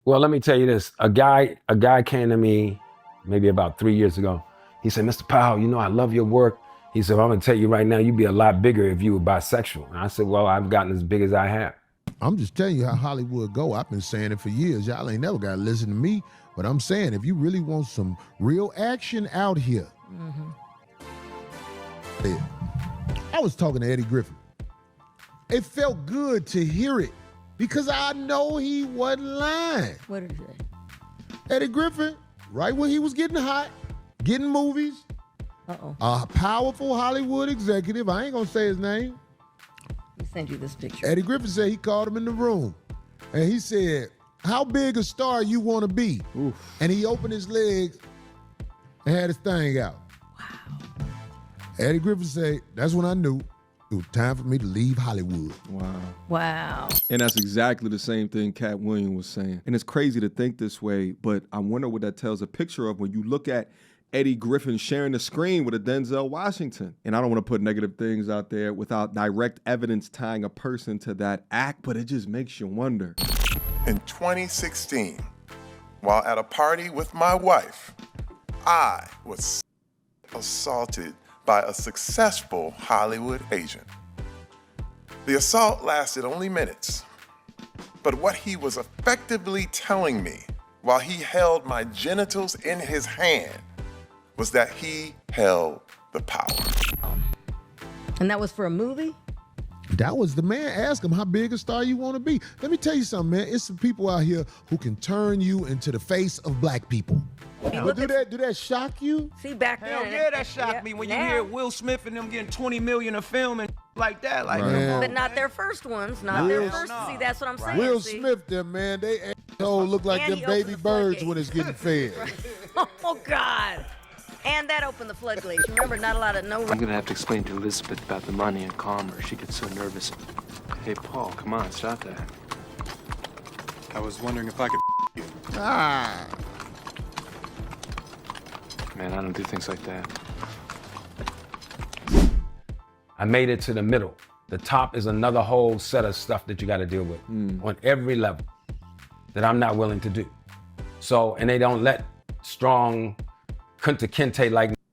Well, let me tell you this. A guy came to me maybe about 3 years ago. He said, Mr. Powell, you know, I love your work. He said, well, I'm gonna tell you right now, you'd be a lot bigger if you were bisexual. And I said, well, I've gotten as big as I have. I'm just telling you how Hollywood go. I've been saying it for years. Y'all ain't never got to listen to me. But I'm saying, if you really want some real action out here. Yeah. I was talking to Eddie Griffin. It felt good to hear it because I know he wasn't lying. What is it? Eddie Griffin, right when he was getting hot, getting movies, a powerful Hollywood executive, I ain't gonna say his name. Let me send you this picture. Eddie Griffin said he called him in the room and he said, how big a star you wanna be? Oof. And he opened his legs and had his thing out. Wow. Eddie Griffin said, that's when I knew it was time for me to leave Hollywood. Wow. Wow. And that's exactly the same thing Cat Williams was saying. And it's crazy to think this way, but I wonder what that tells a picture of when you look at Eddie Griffin sharing the screen with a Denzel Washington. And I don't want to put negative things out there without direct evidence tying a person to that act, but it just makes you wonder. In 2016, while at a party with my wife, I was assaulted by a successful Hollywood agent. The assault lasted only minutes, but what he was effectively telling me while he held my genitals in his hand was that he held the power. And that was for a movie? That was the man. Ask him how big a star you want to be. Let me tell you something, man. It's some people out here who can turn you into the face of black people. But do that shock you? See, back Hell then. yeah, that shocked me when you hear Will Smith and them getting 20 million a film and like that. Like, Right. come on, But not man. their first ones. Not their first. See, that's what I'm saying. Will see? Smith, them, man, they asshole look like And them he opened baby the birds floodgates. when it's getting fed. Oh, God. And that opened the floodgates. Remember, not a lot of no. I'm gonna have to explain to Elizabeth about the money and calm her. She gets so nervous. Hey, Paul, come on, stop that. I was wondering if I could you. Ah. Man, I don't do things like that. I made it to the middle. The top is another whole set of stuff that you got to deal with on every level that I'm not willing to do. So, and they don't let strong Kunta Kinte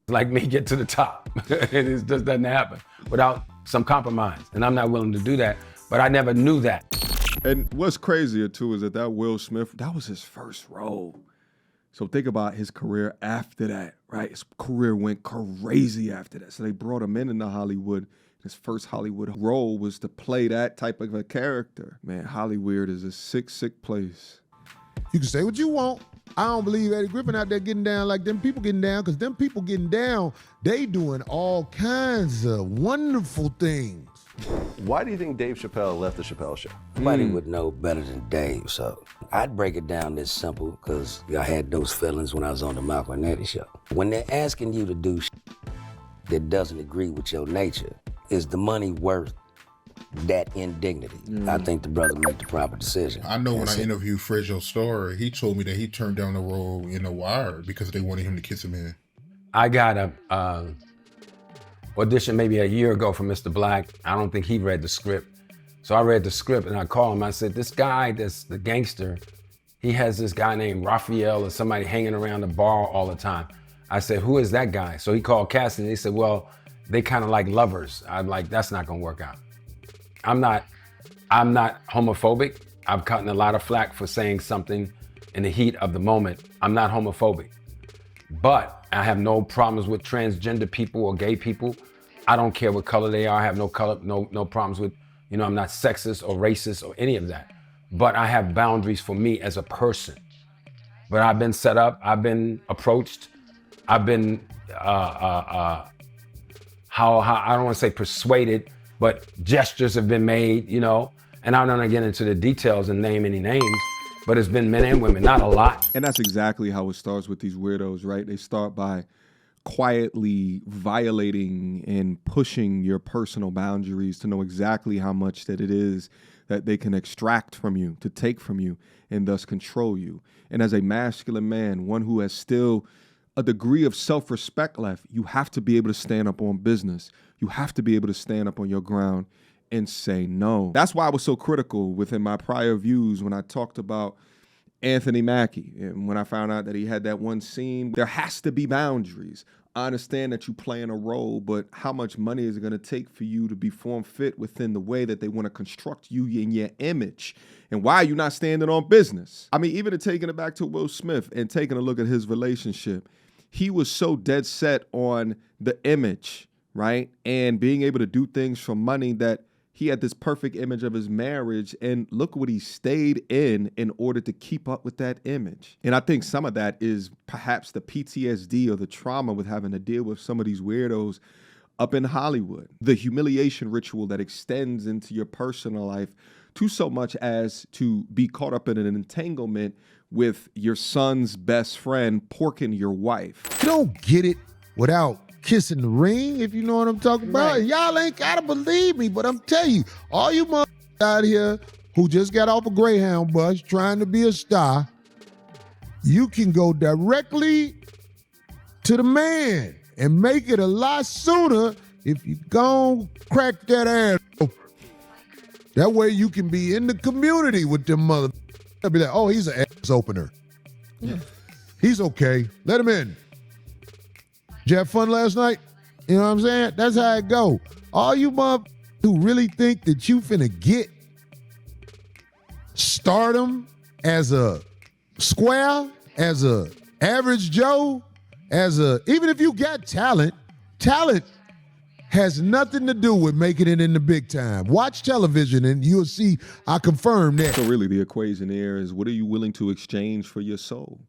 like me get to the top. It just doesn't happen without some compromise. And I'm not willing to do that, but I never knew that. And what's crazier too is that Will Smith, that was his first role. So think about his career after that, right? His career went crazy after that. So they brought him into Hollywood. His first Hollywood role was to play that type of a character. Man, Hollyweird is a sick, sick place. You can say what you want. I don't believe Eddie Griffin out there getting down like them people getting down, because them people getting down, they doing all kinds of wonderful things. Why do you think Dave Chappelle left the Chappelle Show? Nobody would know better than Dave, so I'd break it down this simple, because I had those feelings when I was on the Malcolm and Eddie show. When they're asking you to do that doesn't agree with your nature, is the money worth that indignity? I think the brother made the proper decision. I know when I interviewed Fredjo Story, he told me that he turned down the role in The Wire because they wanted him to kiss a man. I got a audition maybe a year ago from Mr. Black. I don't think he read the script. So I read the script and I called him. I said, this guy that's the gangster, he has this guy named Raphael or somebody hanging around the bar all the time. I said, who is that guy? So he called casting and he said, well, they kind of like lovers. I'm like, that's not gonna work out. I'm not homophobic. I've gotten a lot of flack for saying something in the heat of the moment. I'm not homophobic, but I have no problems with transgender people or gay people. I don't care what color they are. I have no problems with, I'm not sexist or racist or any of that. But I have boundaries for me as a person. But I've been set up, I've been approached, I've been, I don't want to say persuaded, but gestures have been made, and I don't want to get into the details and name any names, but it's been men and women, not a lot. And that's exactly how it starts with these weirdos, right? They start by quietly violating and pushing your personal boundaries to know exactly how much that it is that they can extract from you, to take from you, and thus control you. And as a masculine man, one who has still a degree of self-respect left, you have to be able to stand up on business. You have to be able to stand up on your ground and say no. That's why I was so critical within my prior views when I talked about Anthony Mackie. And when I found out that he had that one scene, there has to be boundaries. I understand that you playing a role, but how much money is it going to take for you to be form fit within the way that they want to construct you in your image? And why are you not standing on business? I mean, even taking it back to Will Smith and taking a look at his relationship, he was so dead set on the image, right? And being able to do things for money that he had this perfect image of his marriage, and look what he stayed in order to keep up with that image. And I think some of that is perhaps the PTSD or the trauma with having to deal with some of these weirdos up in Hollywood. The humiliation ritual that extends into your personal life to so much as to be caught up in an entanglement with your son's best friend porking your wife. You don't get it without kissing the ring, if you know what I'm talking about. Right. Y'all ain't gotta believe me, but I'm telling you, all you motherfuckers out here who just got off a Greyhound bus trying to be a star, you can go directly to the man and make it a lot sooner if you gon' crack that ass open. That way you can be in the community with them motherfuckers. They'll be like, oh, he's an ass opener. Yeah. He's okay. Let him in. Did you have fun last night? You know what I'm saying? That's how it go. All you motherfuckers who really think that you finna get stardom as a square, as a average Joe, even if you got talent has nothing to do with making it in the big time. Watch television and you'll see I confirm that. So really the equation there is, what are you willing to exchange for your soul?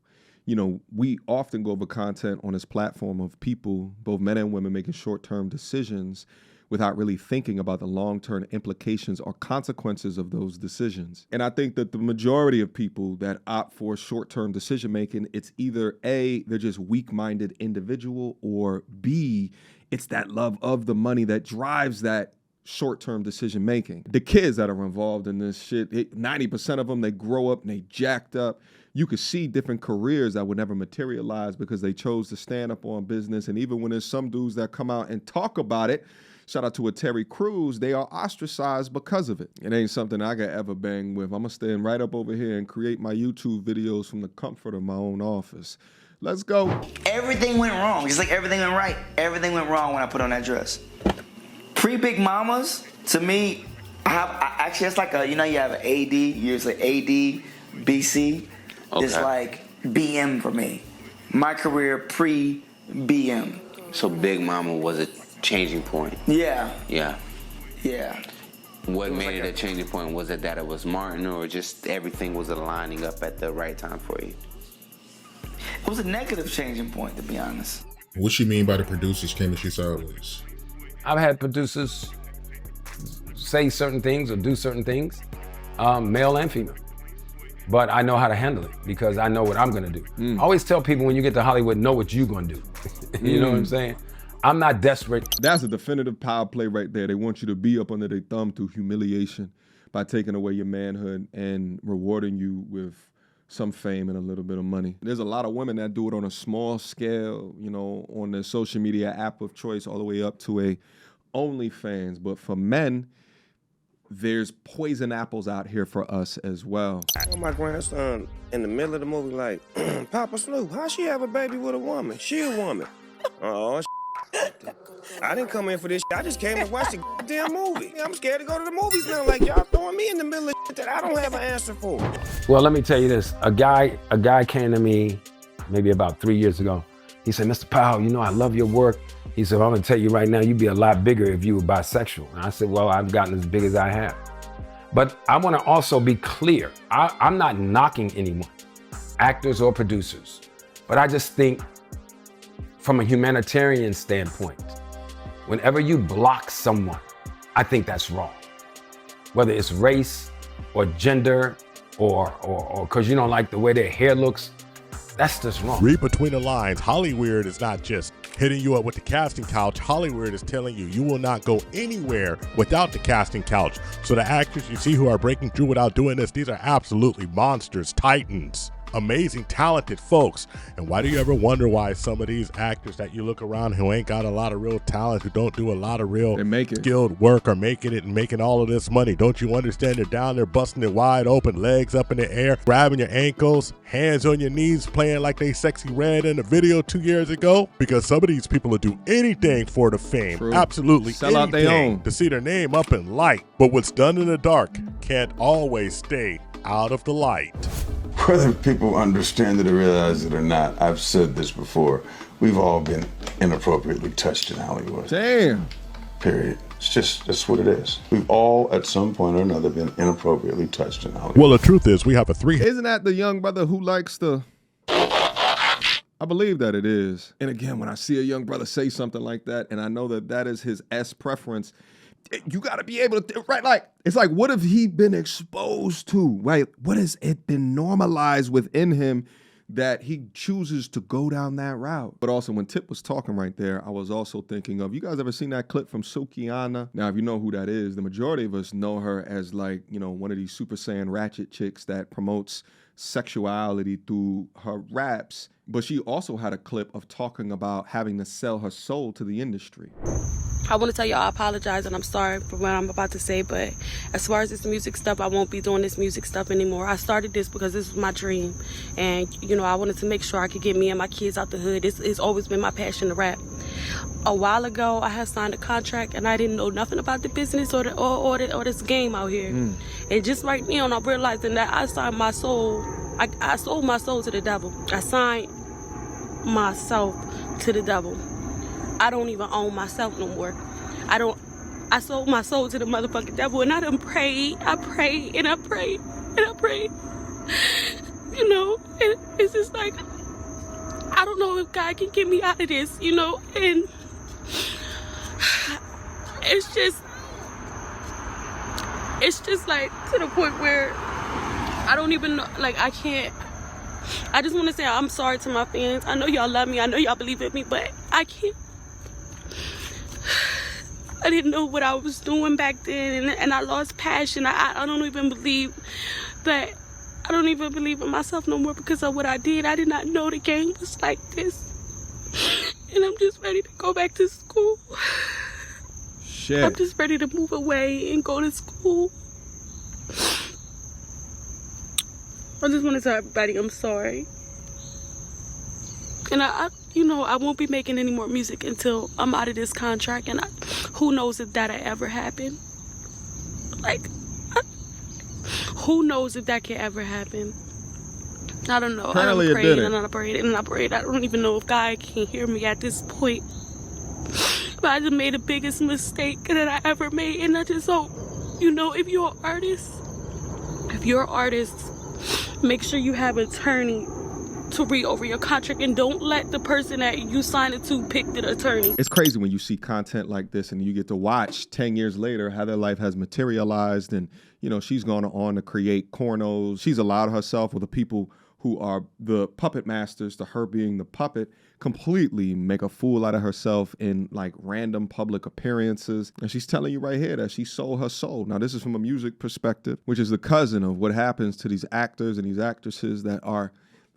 You know, we often go over content on this platform of people, both men and women, making short-term decisions without really thinking about the long-term implications or consequences of those decisions. And I think that the majority of people that opt for short-term decision-making, it's either A, they're just weak-minded individual, or B, it's that love of the money that drives that short-term decision-making. The kids that are involved in this shit, 90% of them, they grow up and they jacked up. You could see different careers that would never materialize because they chose to stand up on business. And even when there's some dudes that come out and talk about it, shout out to a Terry Crews, they are ostracized because of it. It ain't something I could ever bang with. I'm gonna stand right up over here and create my YouTube videos from the comfort of my own office. Let's go. Everything went wrong. It's like everything went right. Everything went wrong when I put on that dress. Pre-Big Mamas, to me, actually, it's like you have an AD, you're like AD, BC. Okay. It's like BM for me. My career pre-BM. So Big Mama was a changing point. Yeah. Yeah. Yeah. What made it a changing point? Was it that it was Martin, or just everything was aligning up at the right time for you? It was a negative changing point, to be honest. What you mean by the producers chemistry sideways? I've had producers say certain things or do certain things, male and female. But I know how to handle it because I know what I'm gonna do. I always tell people when you get to Hollywood, know what you're gonna do. You know what I'm saying? I'm not desperate. That's a definitive power play right there. They want you to be up under their thumb through humiliation by taking away your manhood and rewarding you with some fame and a little bit of money. There's a lot of women that do it on a small scale, you know, on their social media app of choice, all the way up to a OnlyFans. But for men, there's poison apples out here for us as well. My grandson in the middle of the movie like, Papa Snoop, how she have a baby with a woman? She a woman. Oh, I didn't come in for this. I just came to watch the damn movie. I'm scared to go to the movies now. Like, y'all throwing me in the middle of that I don't have an answer for. Well, let me tell you this. A guy came to me maybe about 3 years ago. He said, Mr. Powell, you know, I love your work. He said, I'm gonna tell you right now, you'd be a lot bigger if you were bisexual. And I said, well, I've gotten as big as I have. But I wanna also be clear. I'm not knocking anyone, actors or producers. But I just think from a humanitarian standpoint, whenever you block someone, I think that's wrong. Whether it's race or gender or because you don't like the way their hair looks, that's just wrong. Read between the lines. Hollyweird is not just hitting you up with the casting couch. Hollyweird is telling you you will not go anywhere without the casting couch. So the actors you see who are breaking through without doing this, these are absolutely monsters, titans. amazing, talented folks. And why do you ever wonder why some of these actors that you look around who ain't got a lot of real talent, who don't do a lot of real skilled work, are making it and making all of this money? Don't you understand they're down there busting it wide open, legs up in the air, grabbing your ankles, hands on your knees, playing like they Sexy Red in a video 2 years ago? Because some of these people will do anything for the fame. True. Absolutely Sell out their own to see their name up in light. But what's done in the dark can't always stay out of the light. Whether people understand it or realize it or not, I've said this before, we've all been inappropriately touched in Hollywood. Damn. Period. That's what it is. We've all, at some point or another, been inappropriately touched in Hollywood. Well, the truth is, we have a Isn't that the young brother who likes to... I believe that it is. And again, when I see a young brother say something like that, and I know that that is his preference, you got to be able to, right? Like, it's like, what have he been exposed to, right? What has it been normalized within him that he chooses to go down that route? But also, when Tip was talking right there, I was also thinking of, you guys ever seen that clip from Sukiana? Now, if you know who that is, the majority of us know her as, like, you know, one of these Super Saiyan ratchet chicks that promotes sexuality through her raps. But she also had a clip of talking about having to sell her soul to the industry. I want to tell y'all I apologize and I'm sorry for what I'm about to say, but as far as this music stuff, I won't be doing this music stuff anymore. I started this because this was my dream, and you know, I wanted to make sure I could get me and my kids out the hood. It's always been my passion to rap. A while ago, I had signed a contract and I didn't know nothing about the business or this game out here. And just right now, I'm realizing that I signed my soul. I sold my soul to the devil. I signed myself to the devil. I don't even own myself no more. I sold my soul to the motherfucking devil, and I done prayed. I prayed and I prayed and I prayed. You know, and it's just like, I don't know if God can get me out of this, you know, and it's just like to the point where I don't even know, like, I can't. I just want to say I'm sorry to my fans. I know y'all love me. I know y'all believe in me, but I can't. I didn't know what I was doing back then, and I lost passion. I don't even believe that. I don't even believe in myself no more because of what I did. I did not know the game was like this. And I'm just ready to go back to school. Shit. I'm just ready to move away and go to school. I just want to tell everybody I'm sorry. And I won't be making any more music until I'm out of this contract. And who knows if that'll ever happen. Like, who knows if that can ever happen. I don't know. Apparently I prayed it and I prayed and I prayed. I don't even know if God can hear me at this point. But I just made the biggest mistake that I ever made. And I just hope, you know, if you're an artist, make sure you have an attorney to read over your contract, and don't let the person that you signed it to pick the attorney. It's crazy when you see content like this and you get to watch 10 years later how their life has materialized, and, you know, she's gone on to create Cornos. She's allowed herself with the people who are the puppet masters to her being the puppet completely make a fool out of herself in like random public appearances. And she's telling you right here that she sold her soul. Now, this is from a music perspective, which is the cousin of what happens to these actors and these actresses that are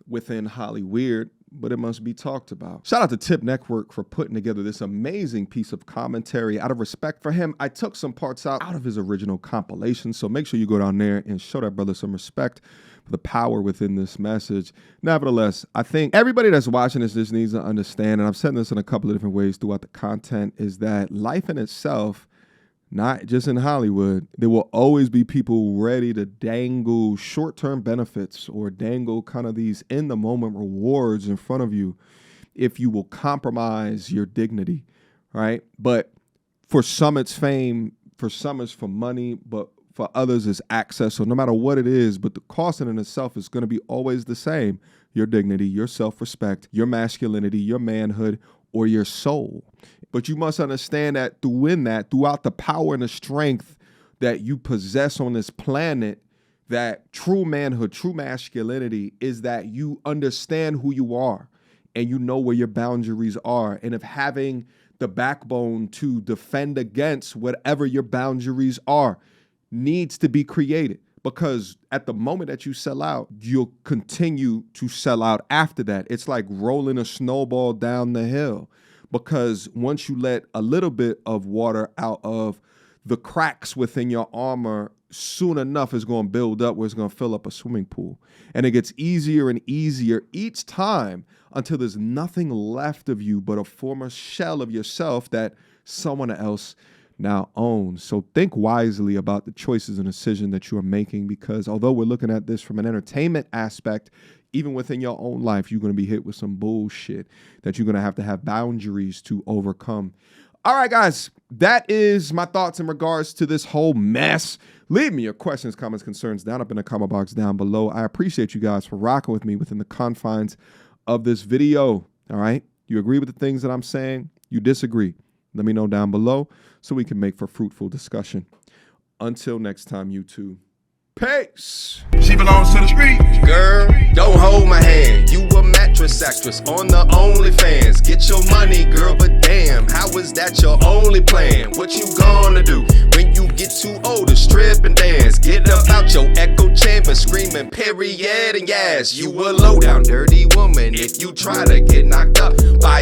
within Hollyweird, but it must be talked about. Shout out to Tip Network for putting together this amazing piece of commentary. Out of respect for him, I took some parts out of his original compilation, so make sure you go down there and show that brother some respect for the power within this message. Nevertheless, I think everybody that's watching this just needs to understand, and I've said this in a couple of different ways throughout the content, is that life in itself, not just in Hollywood, there will always be people ready to dangle short-term benefits or dangle kind of these in-the-moment rewards in front of you if you will compromise your dignity, right? But for some, it's fame. For some, it's for money. But for others, it's access. So no matter what it is, but the cost in itself is going to be always the same. Your dignity, your self-respect, your masculinity, your manhood, or your soul. But you must understand that throughout the power and the strength that you possess on this planet, that true manhood, true masculinity is that you understand who you are and you know where your boundaries are. And if having the backbone to defend against whatever your boundaries are needs to be created. because at the moment that you sell out, you'll continue to sell out after that. It's like rolling a snowball down the hill, because once you let a little bit of water out of the cracks within your armor, soon enough it's going to build up where it's going to fill up a swimming pool. And it gets easier and easier each time until there's nothing left of you but a former shell of yourself that someone else now owns. So think wisely about the choices and decisions that you are making, because although we're looking at this from an entertainment aspect, even within your own life, you're going to be hit with some bullshit that you're going to have boundaries to overcome. All right, guys, that is my thoughts in regards to this whole mess. Leave me your questions, comments, concerns down up in the comment box down below. I appreciate you guys for rocking with me within the confines of this video. All right, you agree with the things that I'm saying? You disagree? Let me know down below so we can make for fruitful discussion. Until next time, YouTube. Peace. She belongs to the street. Girl, don't hold my hand. You a mattress actress on the OnlyFans. Get your money, girl, but damn, how is that your only plan? What you gonna do when you get too old to strip and dance? Get up out your echo chamber screaming period and yes. You a low down dirty woman if you try to get knocked up by